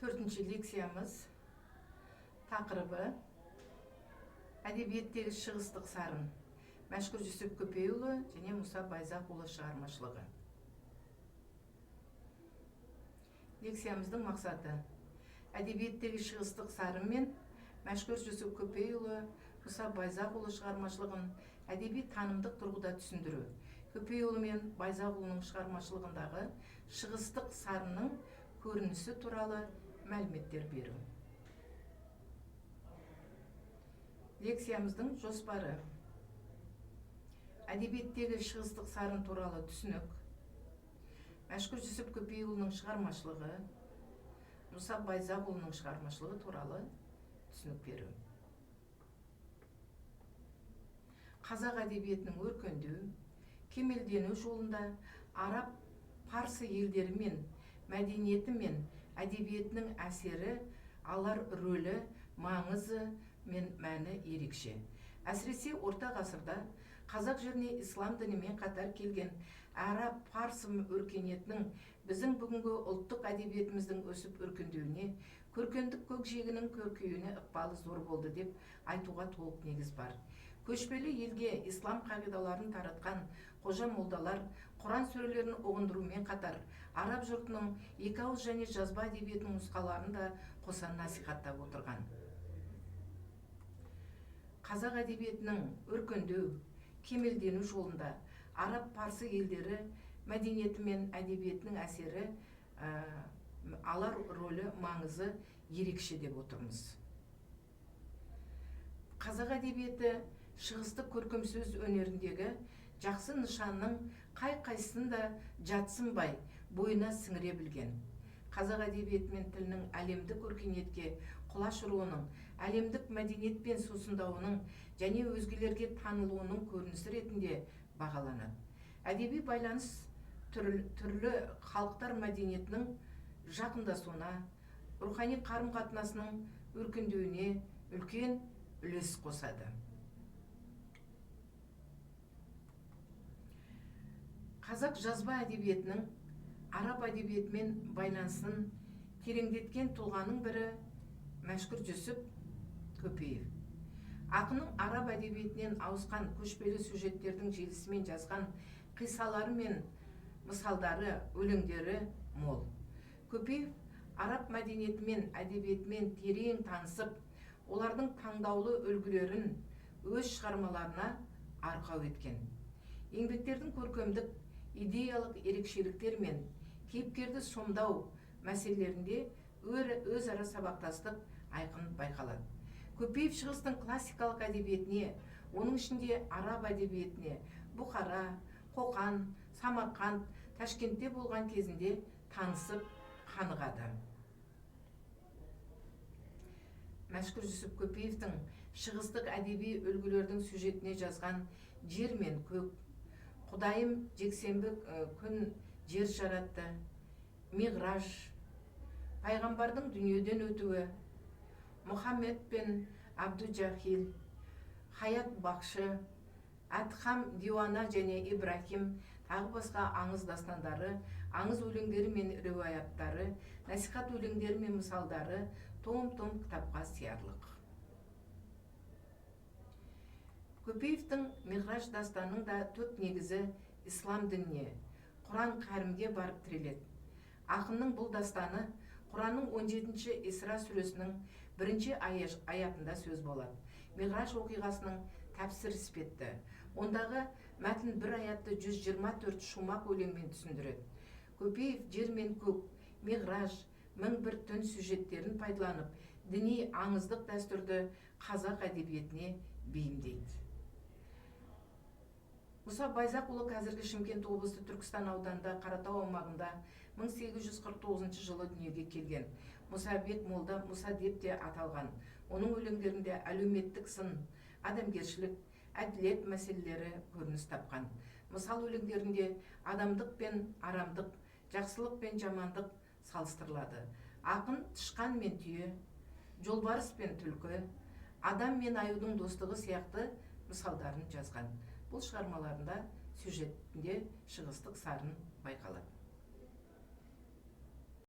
Төртінші лекциямыз тақырыбы әдебиеттегі шығыстық сарын Мәшһүр Жүсіп Көпейұлы және Мұса Байзақұлы шығармашылығы. Лекциямыздың мақсаты әдебиеттегі шығыстық сарын мен Мәшһүр Жүсіп Көпейұлы, Мұса Байзақұлы шығармашылығын әдеби танымдық тұрғыда түсіндіру, Көпейұлы мен Байзақұлының шығармашылығындағы шығыстық сарынның көрінісі туралы мәліметтер беру. Лекциямыздың жоспары: әдебиеттегі шығыстық сарын туралы түсінік, Мәшһүр Жүсіп Көпейұлының шығармашылығы, Мұса Байзақұлының шығармашылығы туралы түсінік беру. Қазақ әдебиетінің өркендеу, кемелдену жолында араб, парсы елдері мен мәдениеті мен әдебиетінің әсері, алар рөлі, маңызы мен мәні ерекше. Әсіресе орта ғасырда қазақ жеріне ислам дінімен қатар келген араб, парсы өркениетінің біздің бүгінгі ұлттық әдебиетіміздің өсіп өркендеуіне, көркемдік көкжиегінің көркеюіне ықпалы зор болды деп айтуға толық негіз бар. Көшпелі елге ислам қағидаларын таратқан қожа молдалар Құран сүрелерін ұғындырумен қатар араб жұртының екі ауыз және жазба әдебиетінің нұсқаларын да қоса насихаттап отырған. Қазақ әдебиетінің өркендеу, кемелдену жолында араб, парсы елдері мәдениеті мен әдебиетінің әсері, алар рөлі, маңызы ерекше деп отырмыз. Қазақ әдебиеті шығыстық көркем сөз өнеріндегі жақсы нышанның қай-қайсысын да жатсынбай бойына сіңіре білген. Қазақ әдебиеті мен тілінің әлемдік өркениетке құлаш ұруының, әлемдік мәдениетпен сусындауының және өзгелерге танылуының көрінісі ретінде бағаланады. Әдеби байланыс түрлі халықтар мәдениетінің жақындасуына, рухани қарым-қатынасының өркендеуіне үлкен үлес қосады. Қазақ жазба әдебиетінің араб әдебиетімен байланысын тереңдеткен тұлғаның бірі Мәшһүр Жүсіп Көпейұлы. Ақынның араб әдебиетінен ауысқан көшпелі сюжеттердің желісімен жазған қиссалары мен мысалдары, өлеңдері мол. Көпейұлы араб мәдениеті мен әдебиетімен терең танысып, олардың таңдаулы үлгілерін өз шығармаларына арқау еткен. Еңбектердің көркемдік, идеялық ерекшеліктер мен кейіпкерді сомдау мәселелерінде өзара сабақтастық айқын байқалады. Көпейұлы шығыстың классикалық әдебиетіне, оның ішінде араб әдебиетіне Бұхара, Қоқан, Самарқанд, Ташкентте болған кезінде танысып қанығады. Мәшһүр Жүсіп Көпейұлының шығыстық әдеби үлгілердің сюжетіне жазған «Жер мен көк», «Құдайым жексенбі күн жер жаратты», «Миғраж», «Пайғамбардың дүниеден өтуі», «Мұхаммед пен Абду-Джахил», «Хаят бақшы», «Әдхам диуана» және «Ибрахим», тағы басқа аңыз дастандары, аңыз өлеңдері мен риуаяттары, насихат өлеңдері мен мысалдары том-том кітапқа сиярлық. Көпейұлының «Миғраж» дастанының да түп негізі ислам дініне, Құран Кәрімге барып тіреледі. Ақынның бұл дастаны Құранның 17-ші Исра сүресінің 1-ші аятында сөз болады. Миғраж оқиғасының тәпсір іспетті. Ондағы мәтін бір аятты 124 шумақ өлеңмен түсіндіреді. Көпейұлы «Жер мен көк», «Миғраж», «Мың-бір түн» сюжеттерін пайдаланып, діни аңыздық дәстүрді қазақ әдебиетіне бейімдейді. Мұса Байзақұлы қазіргі Шымкент облысы Түркістан ауданында Қаратау аумағында 1849 жылы дүниеге келген. Мұсабек молда Мұса деп те аталған. Оның өлеңдерінде әлеуметтік сын, адамгершілік, әділет мәселелері көрініс тапқан. Мысал өлеңдерінде адамдық пен арамдық, жақсылық пен жамандық салыстырылады. Ақын тышқан мен түйе, жолбарыс пен түлкі, адам мен аюдың достығы сияқты мысалдарын жазған. Бұл шығармаларында сюжетінде шығыстық сарын байқалады.